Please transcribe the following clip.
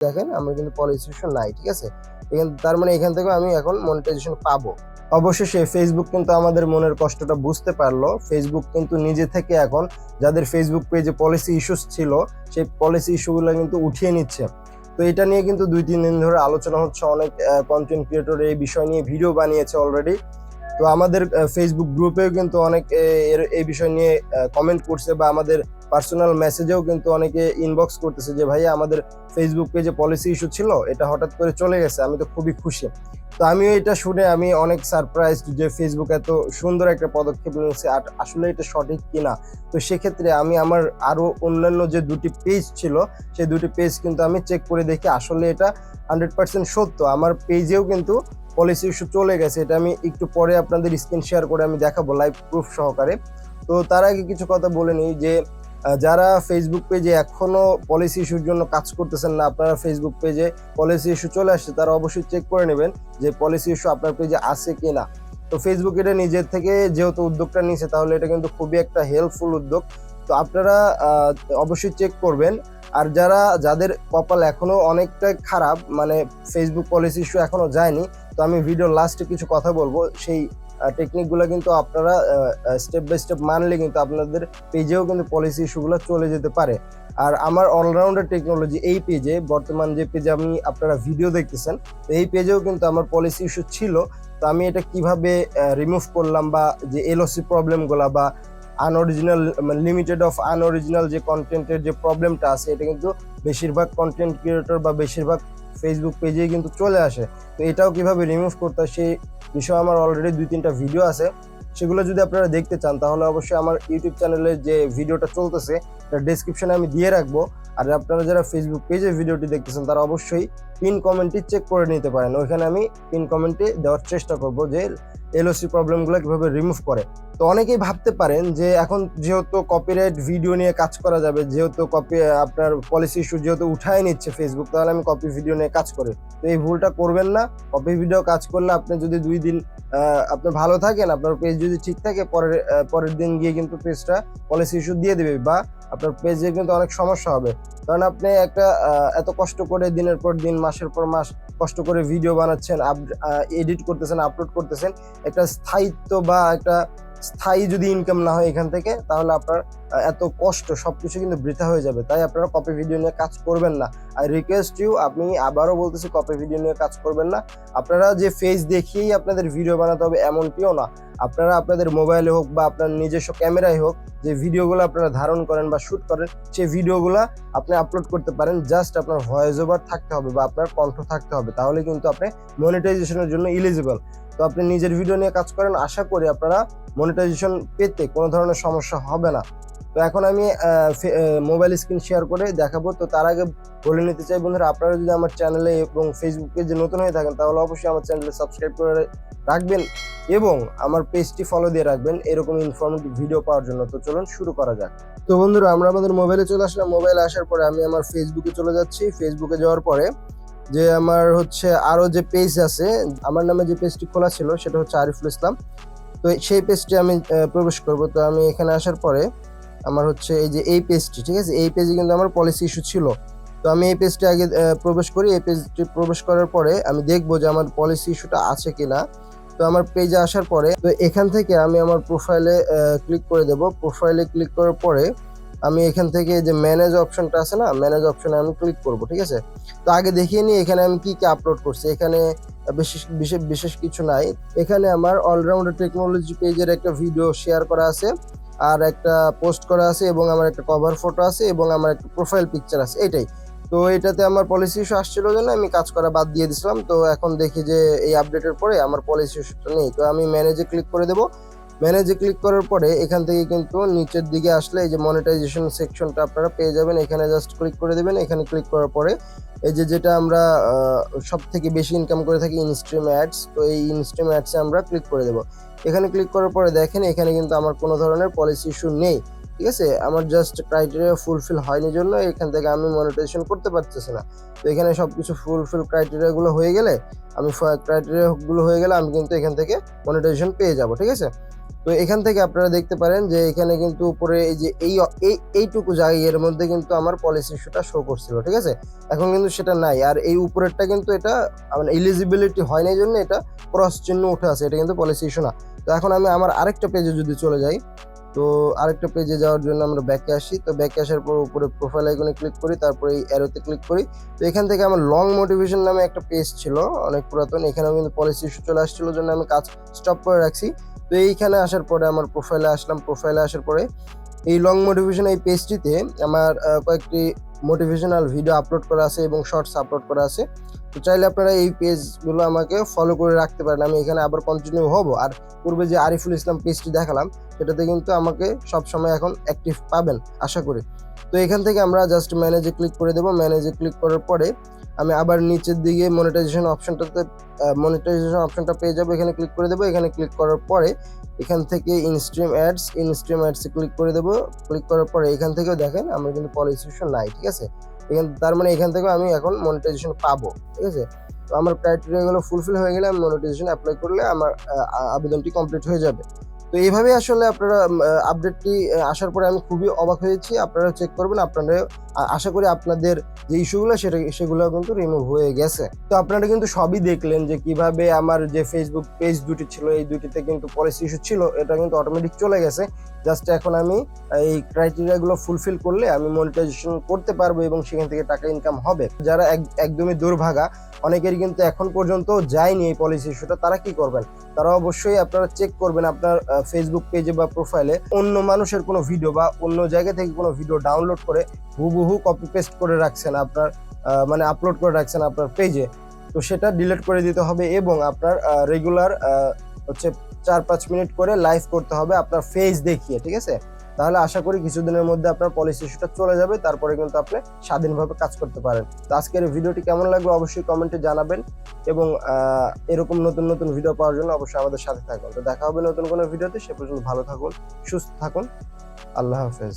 দেখেন আমার কিন্তু পলিসি ইস্যু নাই, ঠিক আছে। তার মানে এখান থেকেও আমি এখন মনিটাইজেশন পাবো। অবশেষে ফেসবুক কিন্তু আমাদের মনের কষ্টটা বুঝতে পারলো। ফেসবুক কিন্তু নিজে থেকে এখন যাদের ফেসবুক পেজে পলিসি ইস্যুস ছিল সেই পলিসি ইস্যুগুলো কিন্তু উঠিয়ে নিচ্ছে। তো এটা নিয়ে কিন্তু 2-3 দিন ধরে আলোচনা হচ্ছে, অনেক কন্টেন্ট ক্রিয়েটর এই বিষয় নিয়ে ভিডিও বানিয়েছে অলরেডি। তো আমাদের ফেসবুক গ্রুপেও কিন্তু অনেক এই বিষয় নিয়ে কমেন্ট করছে, বা আমাদের পার্সোনাল মেসেজেও কিন্তু অনেকে ইনবক্স করতেছে যে ভাইয়া আমাদের ফেসবুক পেজে পলিসি ইস্যু ছিল, এটা হঠাৎ করে চলে গেছে, আমি তো খুবই খুশি। তো আমিও এটা শুনে আমি অনেক সারপ্রাইজড যে ফেসবুক এত সুন্দর একটা পদক্ষেপ নিয়েছে, আর আসলে এটা সঠিক কিনা। তো সেক্ষেত্রে আমি আমার আরো অন্যান্য যে 2টি পেজ ছিল সেই 2টি পেজ কিন্তু আমি চেক করে দেখি আসলে এটা 100% সত্য। আমার পেজেও কিন্তু পলিসি ইস্যু চলে গেছে, এটা আমি একটু পরে আপনাদের স্ক্রিন শেয়ার করে আমি দেখাবো লাইভ প্রুফ সহকারে। তো তার আগে কিছু কথা বলে নিই যে যারা ফেসবুক পেজে এখনো পলিসি ইস্যুর জন্য কাজ করতেছেন না, আপনারা ফেসবুক পেজে পলিসি ইস্যু চলে আসছে, তারা অবশ্যই চেক করে নেবেন যে পলিসি ইস্যু আপনার পেজে আছে কিনা। তো ফেসবুক এটা নিজের থেকে যেহেতু উদ্যোগটা নিয়েছে, তাহলে এটা কিন্তু খুবই একটা হেল্পফুল উদ্যোগ। তো আপনারা অবশ্যই চেক করবেন। আর যাদের কপাল এখনো অনেকটা খারাপ, মানে ফেসবুক পলিসি ইস্যু এখনো যায়নি, তো আমি ভিডিও লাস্টে কিছু কথা বলবো, সেই টেকনিকগুলো কিন্তু আপনারা স্টেপ বাই স্টেপ মানলে কিন্তু আপনাদের পেজেও কিন্তু পলিসি ইস্যুগুলো চলে যেতে পারে। আর আমার অলরাউন্ডার টেকনোলজি এই পেজে, বর্তমান যে পেজে আপনারা ভিডিও দেখতেছেন, এই পেজেও কিন্তু আমার পলিসি ইস্যু ছিল। তো আমি এটা কিভাবে রিমুভ করলাম, বা যে এলওসি প্রবলেমগুলো বা আনঅরিজিনাল, মানে লিমিটেড অফ আনঅরিজিনাল যে কন্টেন্টের যে প্রবলেমটা আছে, এটা কিন্তু বেশিরভাগ কন্টেন্ট ক্রিয়েটর বা বেশিরভাগ ফেসবুক পেজেই কিন্তু চলে আসে। তো এটাও কিভাবে রিমুভ করতে হয় সেই বিষয়ে আমার অলরেডি 2-3টা ভিডিও আছে। সেগুলো যদি আপনারা দেখতে চান তাহলে অবশ্যই আমার ইউটিউব চ্যানেলে যে ভিডিওটা চলতেছে তার ডেসক্রিপশনে আমি দিয়ে রাখবো। আর আপনারা যারা ফেসবুক পেজে ভিডিওটি দেখতেছেন তারা অবশ্যই পিন কমেন্টটি চেক করে নিতে পারেন, ওইখানে আমি পিন কমেন্টে দেওয়ার চেষ্টা করব যে এলওসি প্রবলেমগুলো কিভাবে রিমুভ করে। তো অনেকেই ভাবতে পারেন যে এখন যেহেতু কপিরাইট ভিডিও নিয়ে কাজ করা যাবে, যেহেতু আপনার পলিসি ইস্যু যেহেতু উঠায় নিচ্ছে ফেসবুক, তাহলে আমি কপি ভিডিও নিয়ে কাজ করি। তো এই ভুলটা করবেন না। কপি ভিডিও কাজ করলে আপনি যদি 2 দিন আপনি ভালো থাকেন, আপনার পেজ যদি ঠিক থাকে, পরের দিন গিয়ে কিন্তু পেজটা পলিসি ইস্যু দিয়ে দেবে, বা আপনার পেজে কিন্তু অনেক সমস্যা হবে। কারণ আপনি একটা এত কষ্ট করে দিনের পর দিন, মাসের পর মাস কষ্ট করে ভিডিও বানাচ্ছেন, এডিট করতেছেন, আপলোড করতেছেন, একটা স্থায়িত্ব বা একটা স্থায়ী যদি ইনকাম না হয় এখান থেকে, তাহলে আপনার এত কষ্ট সবকিছু কিন্তু বৃথা হয়ে যাবে। তাই আপনারা কপি ভিডিও নিয়ে কাজ করবেন না। আই রিকোয়েস্ট ইউ, আমি আবারও বলতেছি, কপি ভিডিও নিয়ে কাজ করবেন না। আপনারা যে ফেস দেখিয়েই আপনাদের ভিডিও বানাতে হবে এমনটিও না। আপনারা আপনাদের মোবাইলে হোক বা আপনার নিজস্ব ক্যামেরায় হোক, যে ভিডিওগুলো আপনারা ধারণ করেন বা শুট করেন, সেই ভিডিওগুলো আপনি আপলোড করতে পারেন। জাস্ট আপনার ভয়েস ওভার থাকতে হবে বা আপনার কণ্ঠ থাকতে হবে, তাহলে কিন্তু আপনি মনিটাইজেশনের জন্য এলিজিবল। তো আপনি নিজের ভিডিও নিয়ে কাজ করেন, আশা করি আপনারা মনিটাইজেশন পেতে কোনো ধরনের সমস্যা হবে না। তো এখন আমি মোবাইল স্ক্রিন শেয়ার করে দেখাবো। তো তার আগে বলে নিতে চাই বন্ধুরা, আপনারা যদি আমার চ্যানেলে এবং ফেসবুক পেজে নতুন হয়ে থাকেন তাহলে অবশ্যই আমার চ্যানেলে সাবস্ক্রাইব করে রাখবেন এবং আমার পেজটি ফলো দিয়ে রাখবেন এরকম ইনফরমেটিভ ভিডিও পাওয়ার জন্য। তো চলুন শুরু করা যাক। তো বন্ধুরা, আমরা আমাদের মোবাইলে চলে আসলাম। মোবাইলে আসার পরে আমি আমার ফেসবুকে চলে যাচ্ছি। ফেসবুকে যাওয়ার পরে যে আমার হচ্ছে আরো যে পেজ আছে, আমার নামে যে পেজটি খোলা ছিল সেটা হচ্ছে আরিফুল ইসলাম। তো সেই পেজটি আমি প্রবেশ করব। তো আমি এখানে আসার পরে আমার হচ্ছে এই যে এই পেজটি, ঠিক আছে, এই পেজে কিন্তু আমার পলিসি ইস্যু ছিল। তো আমি এই পেজটি আগে প্রবেশ করি। এই পেজটি প্রবেশ করার পরে আমি দেখবো যে আমার পলিসি ইস্যুটা আছে কিনা। তো আমার পেজে আসার পরে তো এখান থেকে আমি আমার প্রোফাইলে ক্লিক করে দেব। প্রোফাইলে ক্লিক করার পরে আমি এখান থেকে যে ম্যানেজ অপশনটা আছে না, ম্যানেজ অপশনে আমি ক্লিক করব, ঠিক আছে। তো আগে দেখিয়ে নিই এখানে আমি কি কি আপলোড করছি। এখানে বিশেষ কিছু নাই। এখানে আমার অলরাউন্ডার টেকনোলজি পেজের একটা ভিডিও শেয়ার করা আছে, আর একটা পোস্ট করা আছে, এবং আমার একটা কভার ফটো আছে, এবং আমার একটা প্রোফাইল পিকচার আছে, এটাই। তো এটাতে আমার পলিসি ইস্যু আসছিল জন্য আমি কাজ করা বাদ দিয়ে দিছিলাম। তো এখন দেখি যে এই আপডেটের পরে আমার পলিসি ইস্যুটা নেই। তো আমি ম্যানেজে ক্লিক করে দেবো। ম্যানেজে ক্লিক করার পরে এখান থেকে কিন্তু নিচের দিকে আসলে এই যে মনিটাইজেশন সেকশনটা আপনারা পেয়ে যাবেন। এখানে জাস্ট ক্লিক করে দেবেন। এখানে ক্লিক করার পরে এই যেটা আমরা সব থেকে বেশি ইনকাম করে থাকি, ইনস্ট্রিম অ্যাডস, তো এই ইনস্ট্রিম অ্যাডসে আমরা ক্লিক করে দেবো। এখানে ক্লিক করার পরে দেখেন এখানে কিন্তু আমার কোনো ধরনের পলিসি ইস্যু নেই। ঠিক আছে, আমার জাস্ট ক্রাইটেরিয়া ফুলফিল হয়নি জন্য এখান থেকে আমি মনিটাইজেশন করতে পারতেছি না। তো এখানে সবকিছু ফুলফিল ক্রাইটেরিয়াগুলো হয়ে গেলে আমি কিন্তু এখান থেকে মনিটাইজেশন পেয়ে যাব। ঠিক আছে, তো এখান থেকে আপনারা দেখতে পারেন যে এখানে কিন্তু উপরে এই যে এইটুকু জায়গার মধ্যে কিন্তু আমার পলিসি ইস্যুটা শো করছিল। ঠিক আছে, এখন কিন্তু সেটা নাই, আর এই উপরেরটা কিন্তু এটা মানে এলিজিবিলিটি হয় না, জন্য এটা ক্রস চিহ্ন উঠে আছে, এটা কিন্তু পলিসি ইস্যু না। তো এখন আমি আমার আরেকটা পেজে যদি চলে যাই, তো আরেকটা পেজে যাওয়ার জন্য আমরা ব্যাকে আসি। তো ব্যাকে আসার পর উপরে প্রোফাইল আইকনে ক্লিক করি, তারপরে এই অ্যারোতে ক্লিক করি। তো এখান থেকে আমার লং মোটিভেশন নামে একটা পেজ ছিল অনেক পুরাতন, এখানেও কিন্তু পলিসি ইস্যু চলে আসছিল, জন্য আমি কাজ স্টপ করে রাখছি। তো এইখানে আসার পরে আমার প্রোফাইলে আসলাম, প্রোফাইলে আসার পরে এই লং মোটিভেশন এই পেজটিতে আমার কয়েকটি মোটিভেশনাল ভিডিও আপলোড করা আছে এবং শর্টস আপলোড করা আছে। তো চাইলে আপনারা এই পেজগুলো আমাকে ফলো করে রাখতে পারেন, আমি এখানে আবার কন্টিনিউ হব। আর পূর্বে যে আরিফুল ইসলাম পেজটি দেখালাম সেটাতে কিন্তু আমাকে সবসময় এখন অ্যাক্টিভ পাবেন আশা করি। তো এখান থেকে আমরা জাস্ট ম্যানেজে ক্লিক করে দেবো। ম্যানেজে ক্লিক করার পরে আমি আবার নিচের দিকে মনিটাইজেশন অপশনটা পেয়ে যাবো, এখানে ক্লিক করে দেবো। এখানে ক্লিক করার পরে এখান থেকে ইনস্ট্রিম অ্যাডসে ক্লিক করে দেবো। ক্লিক করার পরে এখান থেকেও দেখেন আমরা কিন্তু পলিসি ইস্যু নাই। ঠিক আছে, তার মানে এখান থেকেও আমি এখন মনিটাইজেশন পাবো। ঠিক আছে, তো আমার ক্রাইটেরিয়াগুলো ফুলফিল হয়ে গেলে আমি মনিটাইজেশন অ্যাপ্লাই করলে আমার আবেদনটি কমপ্লিট হয়ে যাবে। তো এইভাবে আসলে আপনারা আপডেটটি আসার পরে আমি খুবই অবাক হয়েছি। আপনারা চেক করবেন, আপনারা আশা করি আপনাদের যে ইস্যুগুলো সেগুলো কিন্তু রিমুভ হয়ে গেছে। তো আপনারা কিন্তু সবই দেখলেন যে কিভাবে আমার যে ফেসবুক পেজ দুটি ছিল এই দুটিতে কিন্তু পলিসি ইস্যু ছিল, এটা কিন্তু অটোমেটিক চলে গেছে। জাস্ট এখন আমি এই ক্রাইটেরিয়াগুলো ফুলফিল করলে আমি মনিটাইজেশন করতে পারবো এবং সেখান থেকে টাকা ইনকাম হবে। যারা একদমই দুর্ভাগা, অনেকেরই কিন্তু এখন পর্যন্ত যায়নি এই পলিসি ইস্যুটা, তারা কি করবেন? তারা অবশ্যই আপনারা চেক করবেন আপনার ফেসবুক পেজে বা প্রোফাইলে অন্য মানুষের কোনো ভিডিও বা অন্য জায়গা থেকে কোনো ভিডিও ডাউনলোড করে হুবহু কপি পেস্ট করে রাখছেন আপনার মানে আপলোড করে রাখছেন আপনার পেজে। তো সেটা ডিলিট করে দিতে হবে এবং আপনার রেগুলার হচ্ছে 4-5 মিনিট করে লাইভ করতে হবে আপনার ফেস দেখিয়ে। ঠিক আছে, তাহলে আশা করি কিছুদিনের মধ্যে আপনার পলিসি ইস্যুটা চলে যাবে, তারপরে কিন্তু আপনি স্বাধীনভাবে কাজ করতে পারেন। তো আজকের এই ভিডিওটি কেমন লাগলো অবশ্যই কমেন্টে জানাবেন এবং এরকম নতুন নতুন ভিডিও পাওয়ার জন্য অবশ্যই আমাদের সাথে থাকুন। তো দেখা হবে নতুন কোনো ভিডিওতে, সে পর্যন্ত ভালো থাকুন, সুস্থ থাকুন, আল্লাহ হাফেজ।